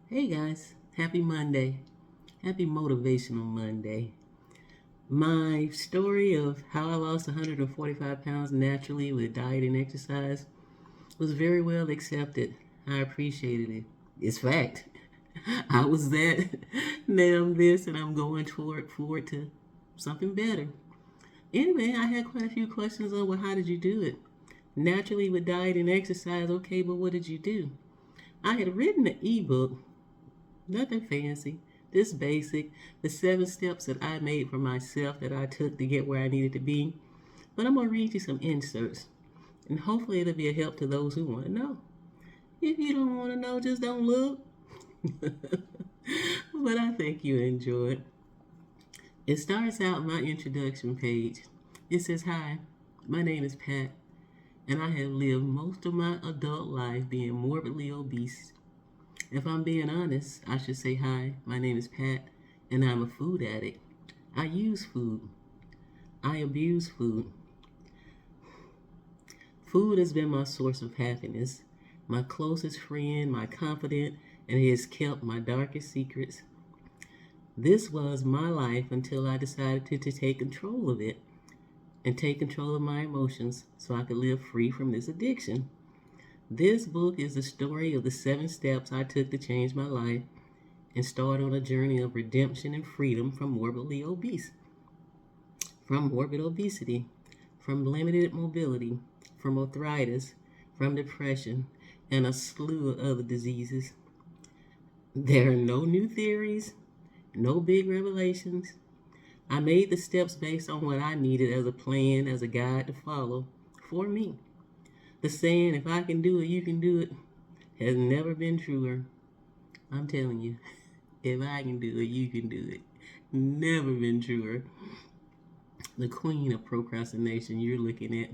Hey guys, happy Monday. Happy Motivational Monday. My story of how I lost 145 pounds naturally with diet and exercise was very well accepted. I appreciated it. It's fact. I was that. Now I'm this and I'm going forward to something better. Anyway, I had quite a few questions on, well, how did you do it? Naturally with diet and exercise, okay, but what did you do? I had written an ebook. Nothing fancy, just basic. The 7 steps that I made for myself that I took to get where I needed to be. But I'm going to read you some inserts. And hopefully it'll be a help to those who want to know. If you don't want to know, just don't look. But I think you enjoy it. It starts out my introduction page. It says, "Hi, my name is Pat, and I have lived most of my adult life being morbidly obese. If I'm being honest, I should say, hi, my name is Pat, and I'm a food addict. I use food. I abuse food. Food has been my source of happiness, my closest friend, my confidant, and it has kept my darkest secrets. This was my life until I decided to take control of it and take control of my emotions so I could live free from this addiction. This book is the story of the 7 steps I took to change my life and start on a journey of redemption and freedom from morbid obesity, from limited mobility, from arthritis, from depression, and a slew of other diseases. There are no new theories, no big revelations. I made the steps based on what I needed as a plan, as a guide to follow for me. The saying, if I can do it, you can do it, has never been truer. I'm telling you, if I can do it, you can do it. Never been truer. The queen of procrastination you're looking at.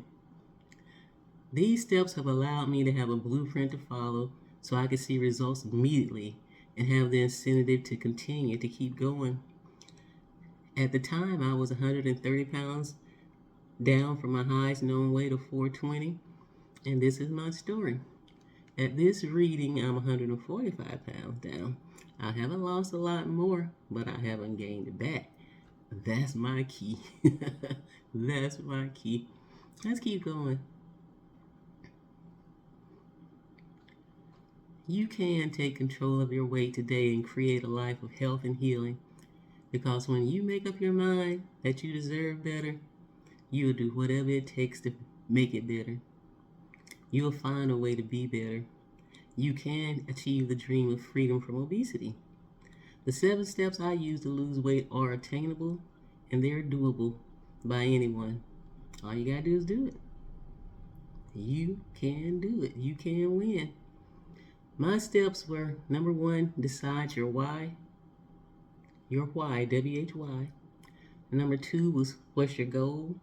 These steps have allowed me to have a blueprint to follow so I can see results immediately and have the incentive to continue to keep going. At the time, I was 130 pounds down from my highest known weight of 420, and this is my story. At this reading, I'm 145 pounds down. I haven't lost a lot more, but I haven't gained it back. That's my key. That's my key. Let's keep going. You can take control of your weight today and create a life of health and healing. Because when you make up your mind that you deserve better, you'll do whatever it takes to make it better. You'll find a way to be better. You can achieve the dream of freedom from obesity. The 7 steps I use to lose weight are attainable and they're doable by anyone. All you gotta do is do it. You can do it. You can win. My steps were: number 1, decide your why. Your why, WHY. Number 2 was, what's your goal?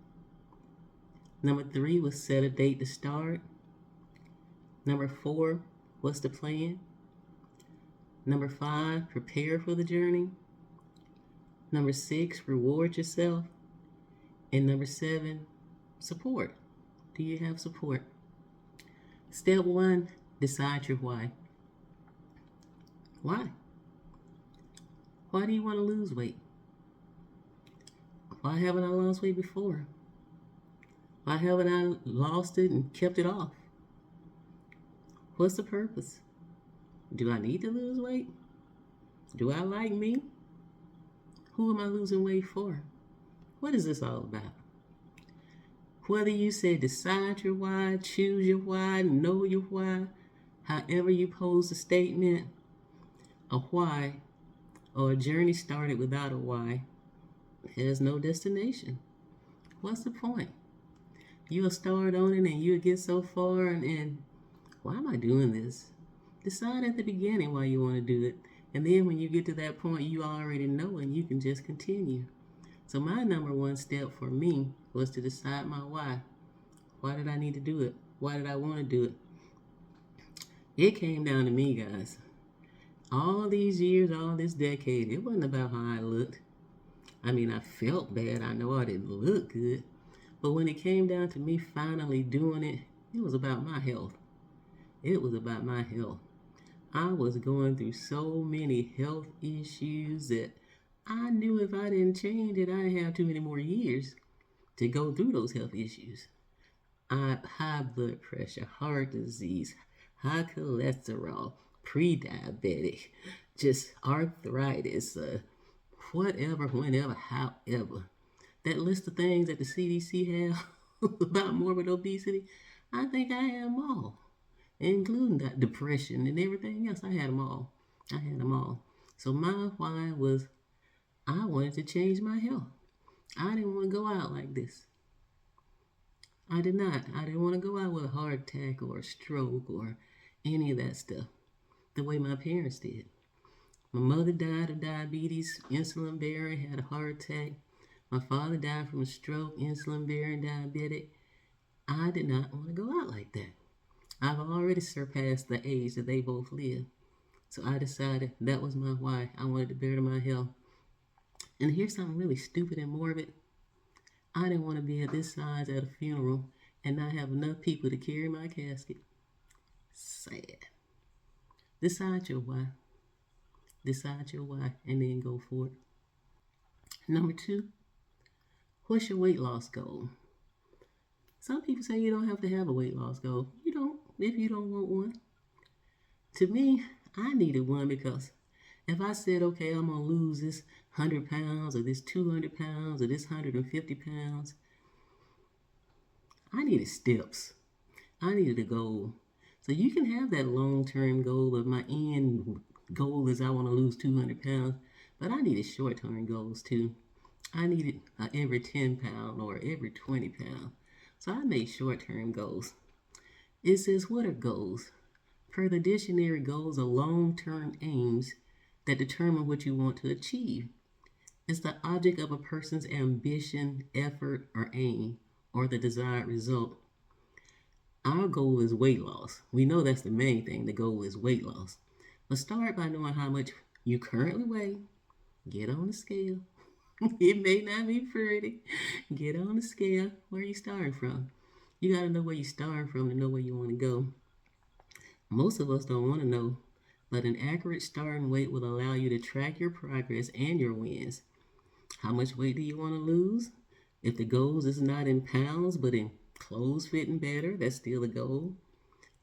Number 3 was, set a date to start. Number 4, what's the plan? Number 5, prepare for the journey. Number 6, reward yourself. And number 7, support. Do you have support? Step 1, decide your why. Why? Why do you want to lose weight? Why haven't I lost weight before? Why haven't I lost it and kept it off? What's the purpose? Do I need to lose weight? Do I like me? Who am I losing weight for? What is this all about? Whether you say decide your why, choose your why, know your why, however you pose the statement, a why or a journey started without a why has no destination. What's the point? You'll start on it and you'll get so far and why am I doing this? Decide at the beginning why you want to do it. And then when you get to that point, you already know and you can just continue. So my number 1 step for me was to decide my why. Why did I need to do it? Why did I want to do it? It came down to me, guys. All these years, all this decade, it wasn't about how I looked. I mean, I felt bad. I know I didn't look good. But when it came down to me finally doing it, it was about my health. It was about my health. I was going through so many health issues that I knew if I didn't change it, I didn't have too many more years to go through those health issues. High blood pressure, heart disease, high cholesterol, pre-diabetic, just arthritis, whatever, whenever, however. That list of things that the CDC have about morbid obesity, I think I have them all, including that depression and everything else. I had them all. I had them all. So my why was I wanted to change my health. I didn't want to go out like this. I did not. I didn't want to go out with a heart attack or a stroke or any of that stuff the way my parents did. My mother died of diabetes, insulin bearing, had a heart attack. My father died from a stroke, insulin bearing, diabetic. I did not want to go out like that. I've already surpassed the age that they both lived. So I decided that was my why. I wanted to better my health. And here's something really stupid and morbid. I didn't want to be at this size at a funeral and not have enough people to carry my casket. Sad. Decide your why. Decide your why and then go for it. Number 2, what's your weight loss goal? Some people say you don't have to have a weight loss goal. You don't if you don't want one. To me, I needed one because if I said, okay, I'm going to lose this 100 pounds or this 200 pounds or this 150 pounds, I needed steps. I needed a goal. So you can have that long-term goal of my end goal is I want to lose 200 pounds, but I needed short-term goals too. I needed every 10 pound or every 20 pound. So I made short-term goals. It says, what are goals? Per the dictionary, goals are long-term aims that determine what you want to achieve. It's the object of a person's ambition, effort, or aim, or the desired result. Our goal is weight loss. We know that's the main thing. The goal is weight loss. But start by knowing how much you currently weigh. Get on the scale. It may not be pretty. Get on the scale. Where you starting from? You got to know where you're starting from to know where you want to go. Most of us don't want to know, but an accurate starting weight will allow you to track your progress and your wins. How much weight do you want to lose? If the goal is not in pounds, but in clothes fitting better, that's still a goal.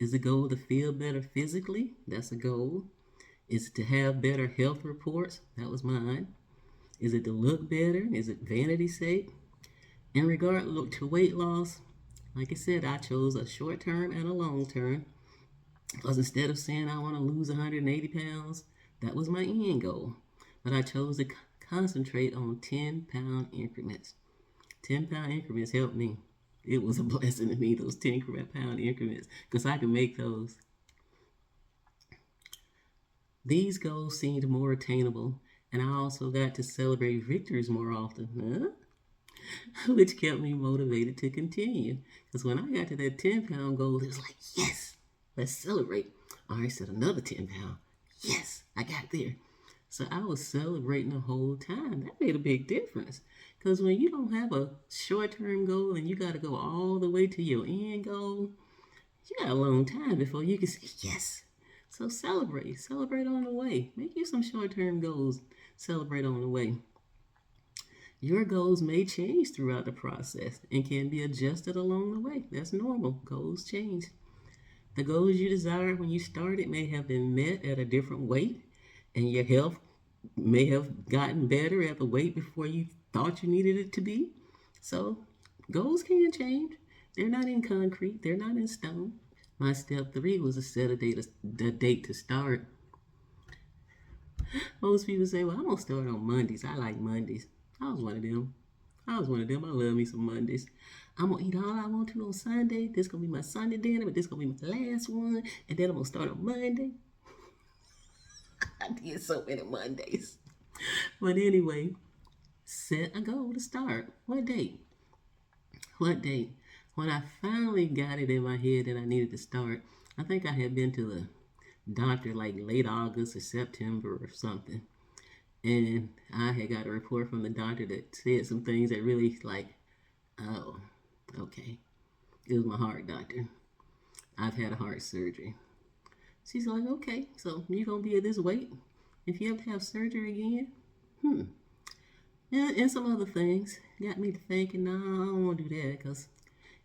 Is the goal to feel better physically? That's a goal. Is it to have better health reports? That was mine. Is it to look better? Is it vanity's sake? In regard to weight loss, like I said, I chose a short term and a long term. Because instead of saying I want to lose 180 pounds, that was my end goal. But I chose to concentrate on 10-pound increments. 10-pound increments helped me. It was a blessing to me, those 10-pound increments, because I could make those. These goals seemed more attainable, and I also got to celebrate victories more often, which kept me motivated to continue. Because when I got to that 10-pound goal, it was like, yes, let's celebrate. All right, set another 10 pound. Yes, I got there. So I was celebrating the whole time. That made a big difference. Because when you don't have a short-term goal and you got to go all the way to your end goal, you got a long time before you can say yes. So celebrate. Celebrate on the way. Make you some short-term goals. Celebrate on the way. Your goals may change throughout the process and can be adjusted along the way. That's normal. Goals change. The goals you desired when you started may have been met at a different weight, and your health may have gotten better at the weight before you thought you needed it to be. So, goals can change. They're not in concrete, they're not in stone. My step 3 was to set a date to start. Most people say, well, I'm going to start on Mondays. I like Mondays. I was one of them. I love me some Mondays. I'm going to eat all I want to on Sunday. This going to be my Sunday dinner, but this going to be my last one. And then I'm going to start on Monday. I did so many Mondays. But anyway, set a goal to start. What date? What date? When I finally got it in my head that I needed to start, I think I had been to the doctor like late August or September or something. And I had got a report from the doctor that said some things that really like, oh, okay. It was my heart doctor. I've had a heart surgery. She's like, okay, so you're going to be at this weight if you have to have surgery again? Hmm. And some other things got me to thinking, no, I don't want to do that because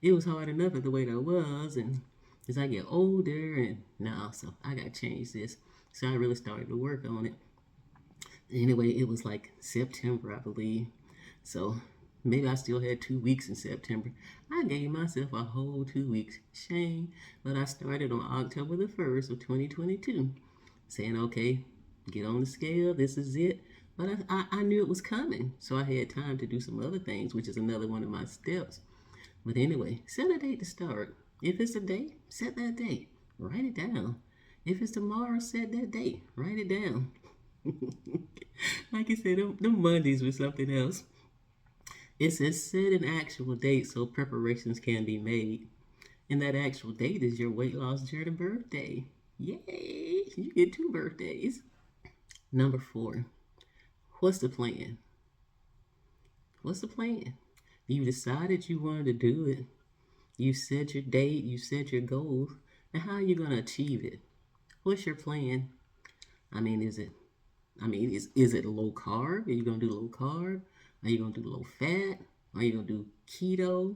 it was hard enough at the weight I was. And as I get older, and no, so I got to change this. So I really started to work on it. Anyway, it was like September, I believe. So maybe I still had 2 weeks in September. I gave myself a whole 2 weeks. Shame. But I started on October the 1st of 2022 saying, okay, get on the scale. This is it. But I knew it was coming. So I had time to do some other things, which is another one of my steps. But anyway, set a date to start. If it's a date, set that date. Write it down. If it's tomorrow, set that date. Write it down. Like I said, them Mondays was something else. It says set an actual date so preparations can be made. And that actual date is your weight loss journey birthday. Yay! You get 2 birthdays. Number 4. What's the plan? What's the plan? You decided you wanted to do it. You set your date, you set your goals. And how are you going to achieve it? What's your plan? Is it low carb? Are you going to do low carb? Are you going to do low fat? Are you going to do keto?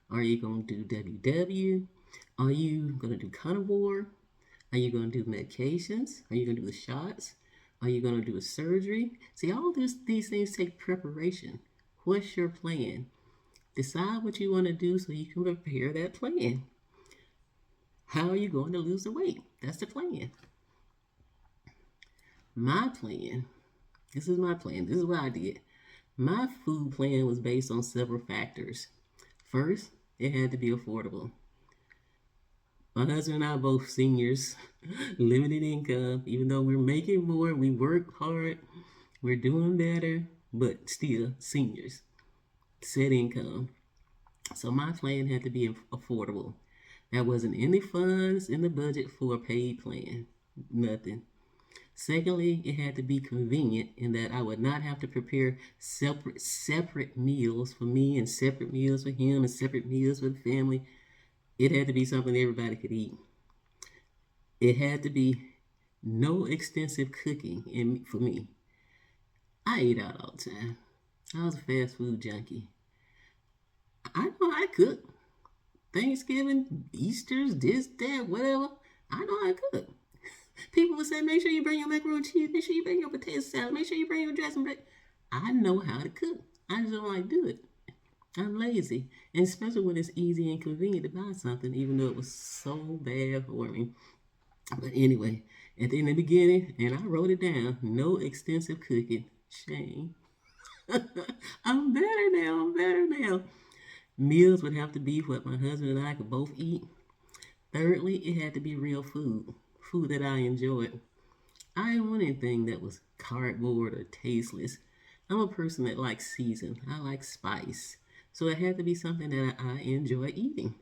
Are you going to do WW? Are you going to do carnivore? Are you going to do medications? Are you going to do the shots? Are you going to do a surgery? See, all these things take preparation. What's your plan? Decide what you want to do so you can prepare that plan. How are you going to lose the weight? That's the plan. My plan, this is my plan. This is what I did. My food plan was based on several factors. First, it had to be affordable. My husband and I are both seniors, limited income. Even though we're making more, we work hard, we're doing better, but still seniors, set income. So my plan had to be affordable. There wasn't any funds in the budget for a paid plan. Nothing. Secondly, it had to be convenient in that I would not have to prepare separate meals for me and separate meals for him and separate meals for the family. It had to be something everybody could eat. It had to be no extensive cooking for me. I ate out all the time. I was a fast food junkie. I know I cook. Thanksgiving, Easter's, this, that, whatever. I know I cook. People would say, make sure you bring your macaroni and cheese. Make sure you bring your potato salad. Make sure you bring your dressing bread. I know how to cook. I just don't like to do it. I'm lazy. And especially when it's easy and convenient to buy something, even though it was so bad for me. But anyway, in the beginning, and I wrote it down, no extensive cooking. Shame. I'm better now. Meals would have to be what my husband and I could both eat. Thirdly, it had to be real food that I enjoyed. I didn't want anything that was cardboard or tasteless. I'm a person that likes season. I like spice. So it had to be something that I enjoy eating.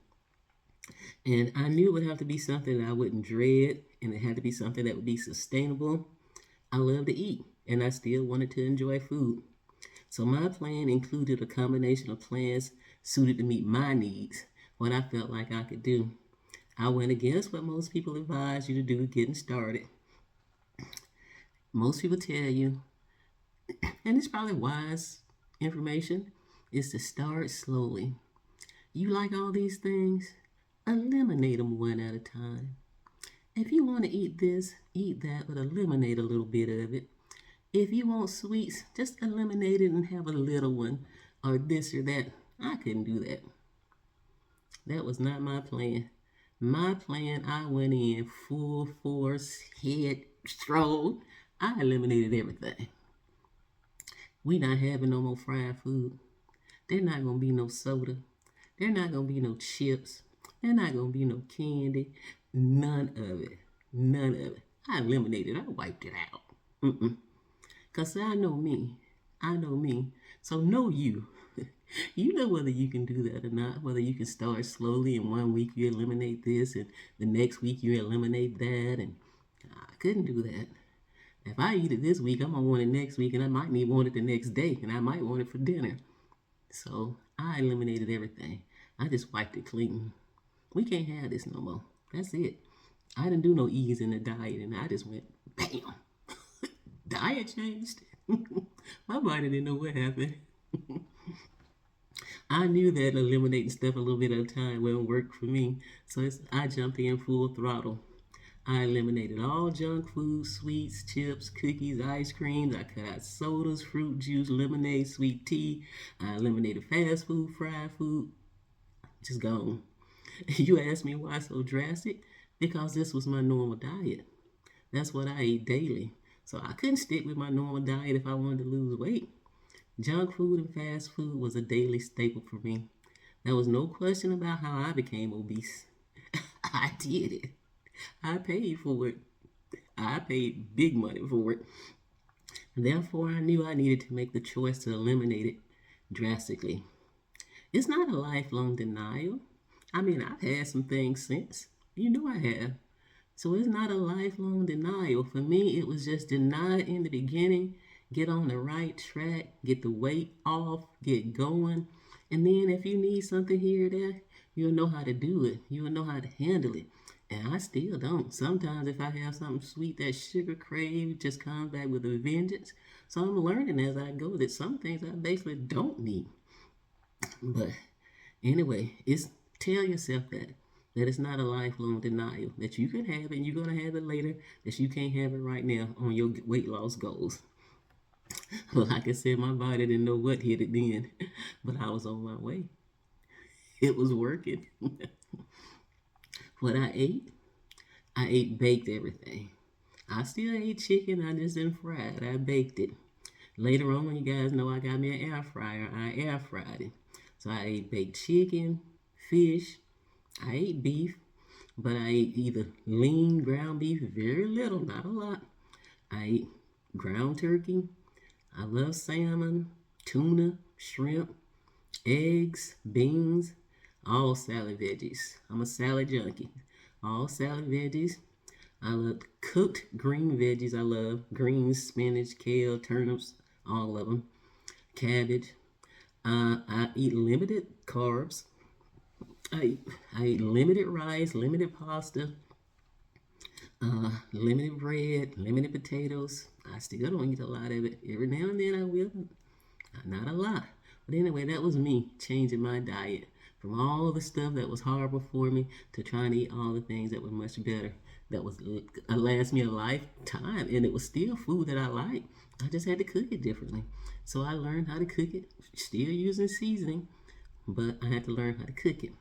And I knew it would have to be something that I wouldn't dread, and it had to be something that would be sustainable. I love to eat, and I still wanted to enjoy food. So my plan included a combination of plans suited to meet my needs, what I felt like I could do. I went against what most people advise you to do getting started. Most people tell you, and it's probably wise information, is to start slowly. You like all these things? Eliminate them one at a time. If you want to eat this, eat that, but eliminate a little bit of it. If you want sweets, just eliminate it and have a little one, or this or that. I couldn't do that. That was not my plan. My plan, I went in full force, head strong. I eliminated everything. We not having no more fried food. There not gonna be no soda. There not gonna be no chips. There not gonna be no candy. None of it. None of it. I eliminated it. I wiped it out. Cause I know me. I know me. So know you. You know whether you can do that or not, whether you can start slowly and 1 week you eliminate this and the next week you eliminate that, and I couldn't do that. If I eat it this week, I'm gonna want it next week, and I might need want it the next day, and I might want it for dinner. So I eliminated everything. I just wiped it clean. We can't have this no more. That's it. I didn't do no ease in the diet, and I just went bam. Diet changed. My body didn't know what happened. I knew that eliminating stuff a little bit at a time wouldn't work for me, so I jumped in full throttle. I eliminated all junk food, sweets, chips, cookies, ice creams. I cut out sodas, fruit juice, lemonade, sweet tea. I eliminated fast food, fried food. Just gone. You asked me why so drastic? Because this was my normal diet. That's what I ate daily. So I couldn't stick with my normal diet if I wanted to lose weight. Junk food and fast food was a daily staple for me. There was no question about how I became obese. I did it. I paid for it. I paid big money for it. Therefore, I knew I needed to make the choice to eliminate it drastically. It's not a lifelong denial. I mean, I've had some things since. You know I have. So it's not a lifelong denial. For me, it was just deny it in the beginning, get on the right track, get the weight off, get going. And then if you need something here or there, you'll know how to do it. You'll know how to handle it. And I still don't. Sometimes if I have something sweet, that sugar crave just comes back with a vengeance. So I'm learning as I go that some things I basically don't need. But anyway, it's tell yourself that it's not a lifelong denial, that you can have it and you're going to have it later, that you can't have it right now on your weight loss goals. Like I said, my body didn't know what hit it then, but I was on my way. It was working. What I ate baked everything. I still ate chicken, I just didn't fry it. I baked it. Later on, you guys know I got me an air fryer. I air fried it. So I ate baked chicken, fish. I ate beef, but I ate either lean ground beef, very little, not a lot. I ate ground turkey. I love salmon, tuna, shrimp, eggs, beans, all salad veggies. I'm a salad junkie. All salad veggies. I love cooked green veggies. I love greens, spinach, kale, turnips, all of them. Cabbage. I eat limited carbs. I eat limited rice, limited pasta, limited bread, limited potatoes. I still don't eat a lot of it. Every now and then I will, not a lot. But anyway, that was me changing my diet from all the stuff that was horrible for me to trying to eat all the things that were much better. That was last me a lifetime, and it was still food that I like. I just had to cook it differently. So I learned how to cook it, still using seasoning, but I had to learn how to cook it.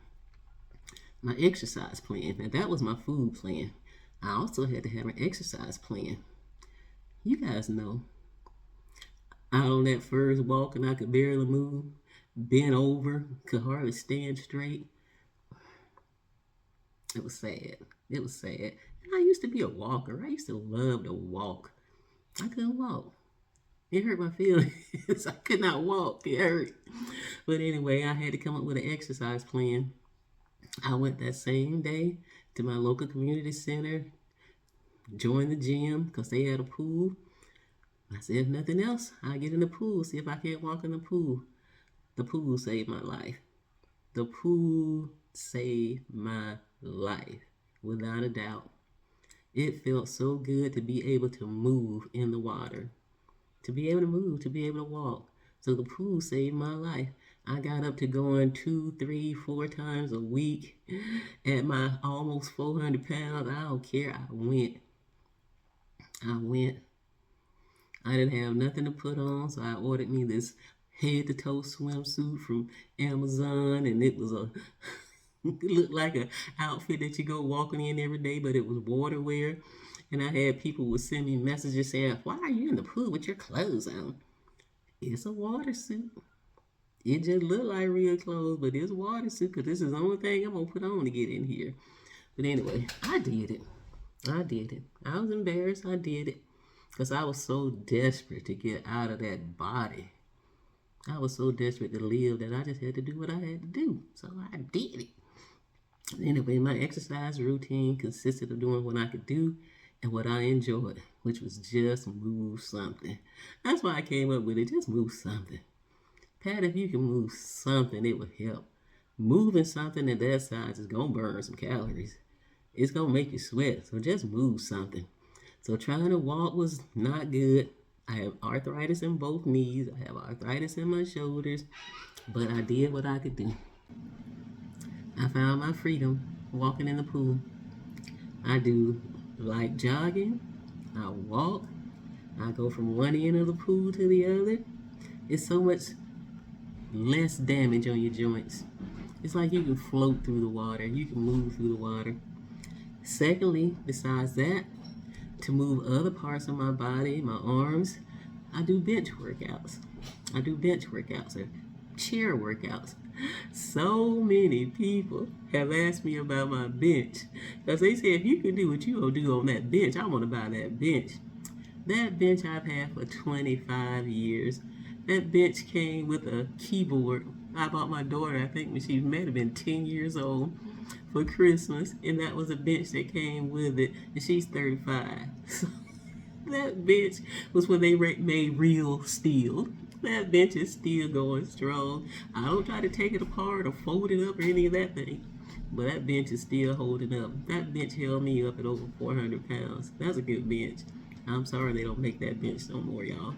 My exercise plan. Now that was my food plan. I also had to have an exercise plan. You guys know, out on that first walk and I could barely move, bent over, could hardly stand straight. It was sad. It was sad. And I used to be a walker. I used to love to walk. I couldn't walk. It hurt my feelings. I could not walk. It hurt. But anyway, I had to come up with an exercise plan. I went that same day to my local community center, joined the gym because they had a pool. I said, if nothing else, I'll get in the pool, see if I can't walk in the pool. The pool saved my life. The pool saved my life, without a doubt. It felt so good to be able to move in the water, to be able to move, to be able to walk. So the pool saved my life. I got up to going 2, 3, 4 times a week at my almost 400 pounds. I don't care. I went. I didn't have nothing to put on, so I ordered me this head to toe swimsuit from Amazon, and it was it looked like an outfit that you go walking in every day, but it was water wear. And I had people would send me messages saying, why are you in the pool with your clothes on? It's a water suit. It just looked like real clothes, but it's water suit because this is the only thing I'm going to put on to get in here. But anyway, I did it. I was embarrassed. I did it because I was so desperate to get out of that body. I was so desperate to live that I just had to do what I had to do. So I did it. Anyway, my exercise routine consisted of doing what I could do and what I enjoyed, which was just move something. That's why I came up with it. Just move something. Pat, if you can move something, it would help. Moving something at that size is going to burn some calories. It's gonna make you sweat. So just move something. So trying to walk was not good. I have arthritis in both knees. I have arthritis in my shoulders. But I did what I could do. I found my freedom walking in the pool. I do light jogging. I walk. I go from one end of the pool to the other. It's so much less damage on your joints. It's like you can float through the water. You can move through the water. Secondly, besides that, to move other parts of my body, my arms, I do bench workouts. I do bench workouts or chair workouts. So many people have asked me about my bench because they say if you can do what you gonna do on that bench, I want to buy that bench. That bench I've had for 25 years. That bench came with a keyboard. I bought my daughter, I think when she might have been 10 years old, for Christmas, and that was a bench that came with it, and she's 35. So that bench was when they made real steel. That bench is still going strong. I don't try to take it apart or fold it up or any of that thing. But that bench is still holding up. That bench held me up at over 400 pounds. That's a good bench. I'm sorry they don't make that bench no more, y'all.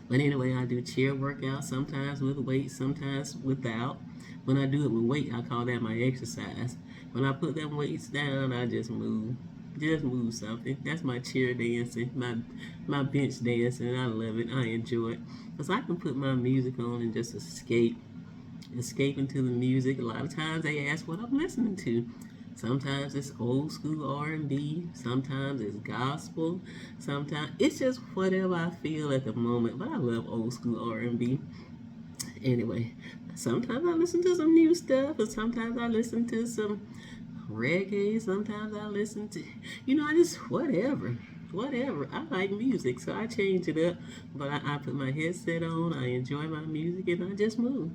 But anyway, I do chair workouts, sometimes with weights, sometimes without. When I do it with weight, I call that my exercise. When I put them weights down, I just move. Just move something. That's my chair dancing, my bench dancing, and I love it. I enjoy it. Because I can put my music on and just escape into the music. A lot of times they ask what I'm listening to. Sometimes it's old school R&B. Sometimes it's gospel. Sometimes it's just whatever I feel at the moment. But I love old school R&B. Anyway, sometimes I listen to some new stuff, and sometimes I listen to some reggae. Sometimes I listen to, I just whatever. I like music, so I change it up. But I put my headset on. I enjoy my music, and I just move.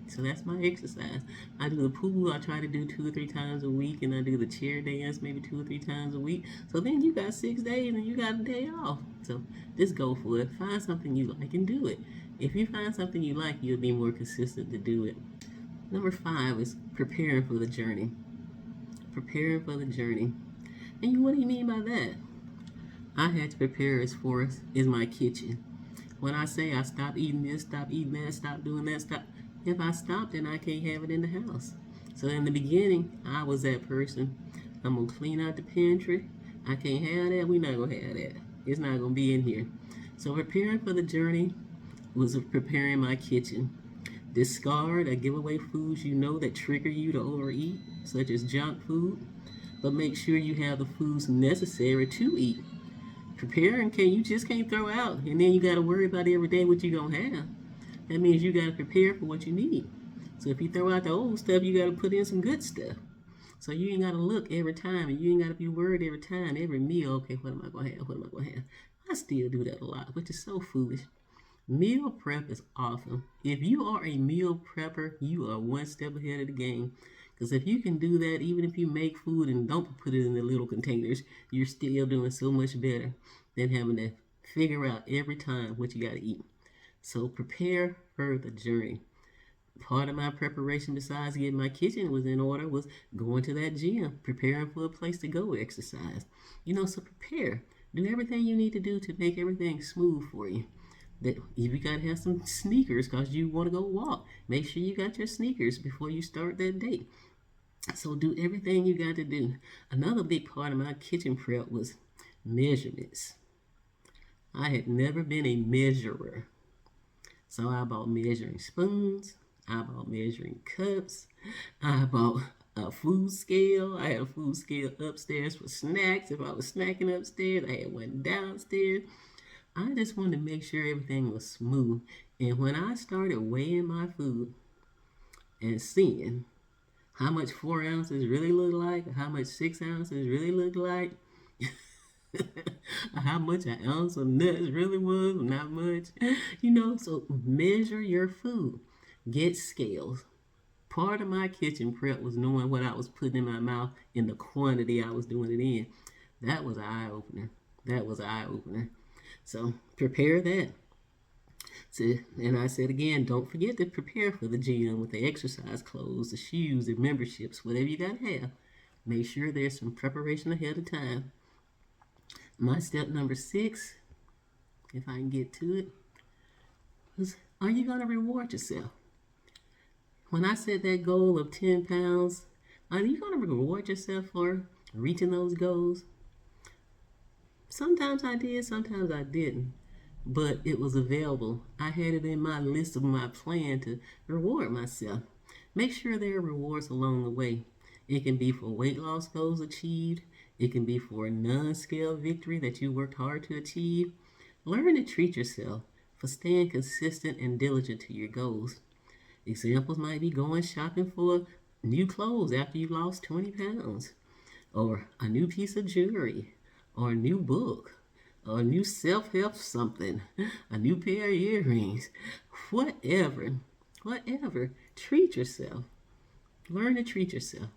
So that's my exercise. I do the pool. I try to do 2 or 3 times a week, and I do the chair dance maybe 2 or 3 times a week. So then you got 6 days, and you got a day off. So just go for it. Find something you like and do it. If you find something you like, you'll be more consistent to do it. Number 5 is preparing for the journey. Preparing for the journey. And what do you mean by that? I had to prepare as far as my kitchen. When I say I stop eating this, stop eating that, stop doing that, stop. If I stop, then I can't have it in the house. So in the beginning, I was that person. I'm going to clean out the pantry. I can't have that. We're not going to have that. It's not going to be in here. So preparing for the journey was preparing my kitchen. Discard or give away foods you know that trigger you to overeat, such as junk food. But make sure you have the foods necessary to eat. Preparing you just can't throw out, and then you got to worry about every day what you're going to have. That means you got to prepare for what you need. So if you throw out the old stuff, you got to put in some good stuff. So you ain't got to look every time, and you ain't got to be worried every time, every meal. Okay, what am I going to have? What am I going to have? I still do that a lot, which is so foolish. Meal prep is awesome. If you are a meal prepper, you are one step ahead of the game. Because if you can do that, even if you make food and don't put it in the little containers, you're still doing so much better than having to figure out every time what you got to eat. So prepare for the journey. Part of my preparation, besides getting my kitchen was in order, was going to that gym, preparing for a place to go exercise. So prepare. Do everything you need to do to make everything smooth for you. That if you gotta have some sneakers because you want to go walk, make sure you got your sneakers before you start that day. So do everything you got to do. Another big part of my kitchen prep was measurements. I had never been a measurer. So I bought measuring spoons. I bought measuring cups. I bought a food scale. I had a food scale upstairs for snacks. If I was snacking upstairs, I had one downstairs. I just wanted to make sure everything was smooth. And when I started weighing my food and seeing how much 4 ounces really look like, how much 6 ounces really look like, how much an ounce of nuts really was, not much. So measure your food. Get scales. Part of my kitchen prep was knowing what I was putting in my mouth and the quantity I was doing it in. That was an eye-opener. So prepare that. So, and I said again, don't forget to prepare for the gym with the exercise clothes, the shoes, the memberships, whatever you got to have. Make sure there's some preparation ahead of time. My step number 6, if I can get to it, is are you going to reward yourself? When I set that goal of 10 pounds, are you going to reward yourself for reaching those goals? Sometimes I did, sometimes I didn't. But it was available. I had it in my list of my plan to reward myself. Make sure there are rewards along the way. It can be for weight loss goals achieved. It can be for a non-scale victory that you worked hard to achieve. Learn to treat yourself for staying consistent and diligent to your goals. Examples might be going shopping for new clothes after you lost 20 pounds, or a new piece of jewelry, or a new book, or a new self-help something, a new pair of earrings, whatever, whatever. Treat yourself. Learn to treat yourself.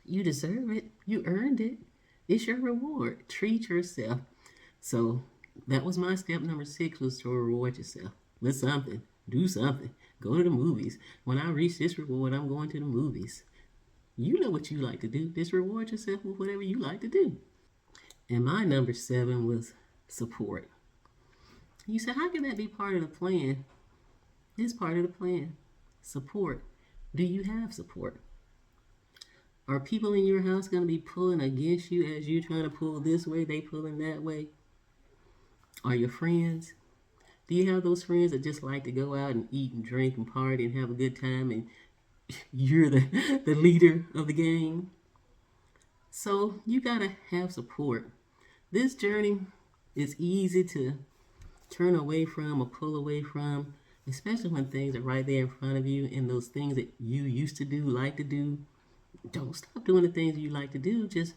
You deserve it. You earned it. It's your reward. Treat yourself. So that was my step number 6, was to reward yourself with something. Do something. Go to the movies. When I reach this reward, I'm going to the movies. You know what you like to do. Just reward yourself with whatever you like to do. And my number 7 was support. You say, how can that be part of the plan? It's part of the plan. Support. Do you have support? Are people in your house going to be pulling against you as you trying to pull this way, they pulling that way? Are your friends? Do you have those friends that just like to go out and eat and drink and party and have a good time, and you're the leader of the gang? So you got to have support. This journey is easy to turn away from or pull away from, especially when things are right there in front of you, and those things that you used to do, like to do. Don't stop doing the things you like to do. Just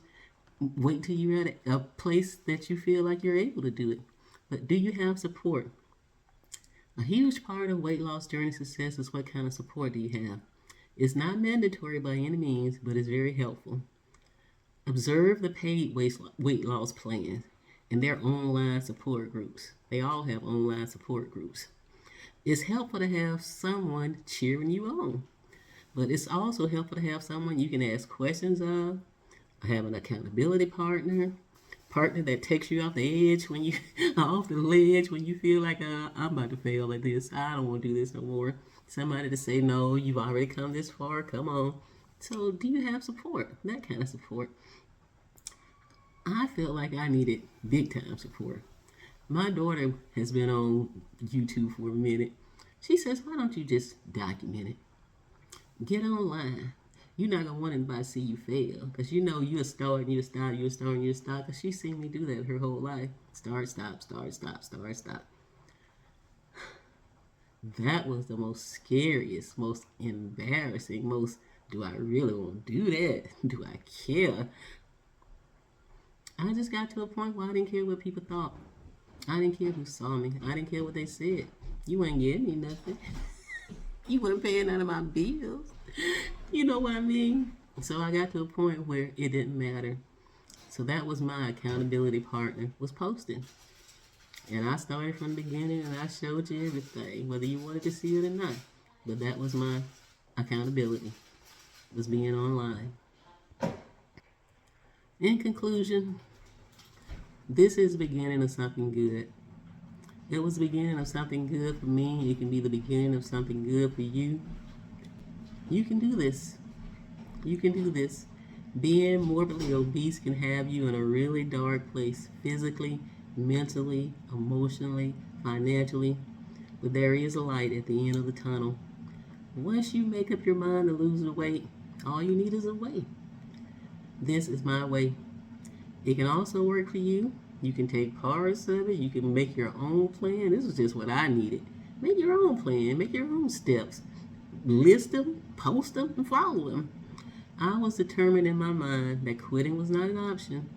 wait till you're at a place that you feel like you're able to do it. But do you have support? A huge part of weight loss journey success is what kind of support do you have? It's not mandatory by any means, but it's very helpful. Observe the paid weight loss plans and their online support groups. They all have online support groups. It's helpful to have someone cheering you on, but it's also helpful to have someone you can ask questions of, have an accountability partner that takes you off the edge when you off the ledge when you feel like I'm about to fail at this. I don't want to do this no more. Somebody to say, no, you've already come this far. Come on. So do you have support? That kind of support. I felt like I needed big time support. My daughter has been on YouTube for a minute. She says, why don't you just document it? Get online. You're not going to want anybody to see you fail, because you know you're a star and you're a star, you're a star and you're a star, because she's seen me do that her whole life. Start, stop, start, stop, start, stop. That was the most scariest, most embarrassing, most, do I really want to do that? Do I care? I just got to a point where I didn't care what people thought. I didn't care who saw me. I didn't care what they said. You ain't getting me nothing. You weren't paying none of my bills. You know what I mean? So I got to a point where it didn't matter. So that was my accountability partner, was posting. And I started from the beginning and I showed you everything, whether you wanted to see it or not. But that was my accountability, was being online. In conclusion, this is the beginning of something good. It was the beginning of something good for me. It can be the beginning of something good for you. You can do this. You can do this. Being morbidly obese can have you in a really dark place, physically, mentally, emotionally, financially. But there is a light at the end of the tunnel. Once you make up your mind to lose the weight, all you need is a way. This is my way. It can also work for you. You can take parts of it. You can make your own plan. This is just what I needed. Make your own plan. Make your own steps. List them, post them, and follow them. I was determined in my mind that quitting was not an option.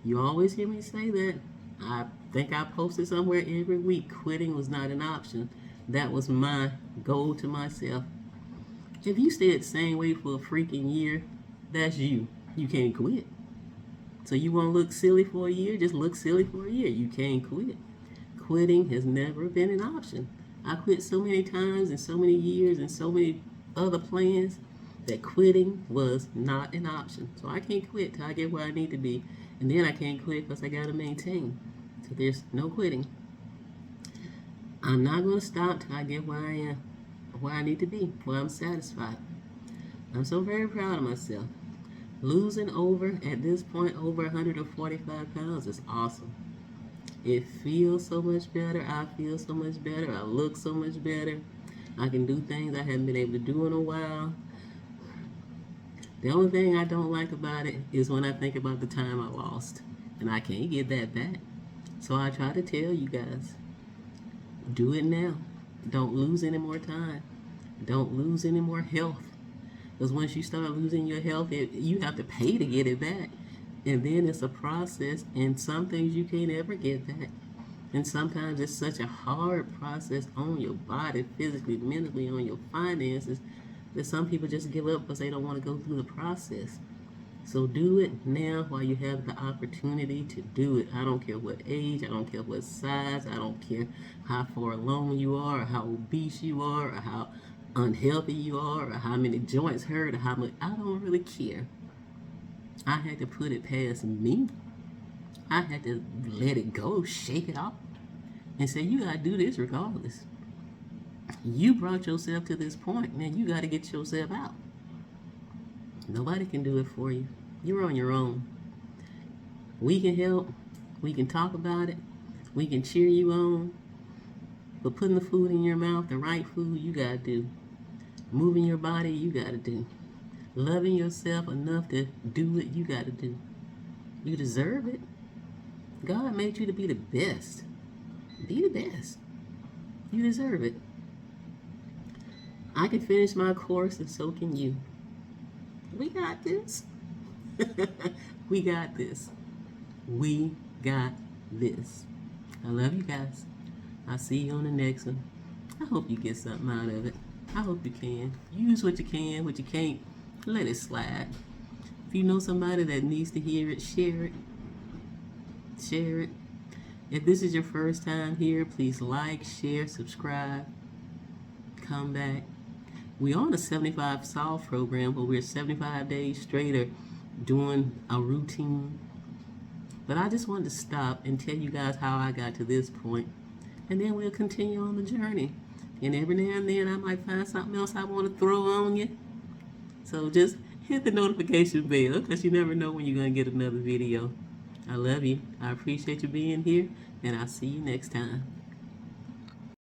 You always hear me say that. I think I posted somewhere every week, quitting was not an option. That was my goal to myself. If you stay at the same weight for a freaking year, that's you. You can't quit. So you want to look silly for a year? Just look silly for a year. You can't quit. Quitting has never been an option. I quit so many times and so many years and so many other plans. that quitting was not an option. So I can't quit till I get where I need to be. And then I can't quit because I got to maintain. So there's no quitting. I'm not going to stop till I get where I am, where I need to be, where I'm satisfied. I'm so very proud of myself. Losing at this point, over 145 pounds is awesome. It feels so much better. I feel so much better. I look so much better. I can do things I haven't been able to do in a while. The only thing I don't like about it is when I think about the time I lost. And I can't get that back. So I try to tell you guys, do it now. Don't lose any more time. Don't lose any more health. Because once you start losing your health, you have to pay to get it back. And then it's a process, and some things you can't ever get back. And sometimes it's such a hard process on your body, physically, mentally, on your finances, that some people just give up because they don't want to go through the process. So do it now while you have the opportunity to do it. I don't care what age, I don't care what size, I don't care how far along you are, or how obese you are, or how unhealthy you are, or how many joints hurt, or how much. I don't really care. I had to put it past me. I had to let it go, shake it off, and say, you gotta do this regardless. You brought yourself to this point. Now you gotta get yourself out. Nobody can do it for you. You're on your own. We can help. We can talk about it. We can cheer you on. But putting the food in your mouth, the right food, you gotta do. Moving your body, you gotta do. Loving yourself enough to do what you gotta do. You deserve it. God made you to be the best. Be the best. You deserve it. I can finish my course and so can you. We got this. We got this. We got this. I love you guys. I'll see you on the next one. I hope you get something out of it. I hope you can. Use what you can, what you can't. Let it slide. If you know somebody that needs to hear it, share it. Share it. If this is your first time here, please like, share, subscribe. Come back. We're on a 75 Solve program where we're 75 days straight or doing a routine. But I just wanted to stop and tell you guys how I got to this point. And then we'll continue on the journey. And every now and then I might find something else I want to throw on you. So just hit the notification bell because you never know when you're going to get another video. I love you. I appreciate you being here. And I'll see you next time.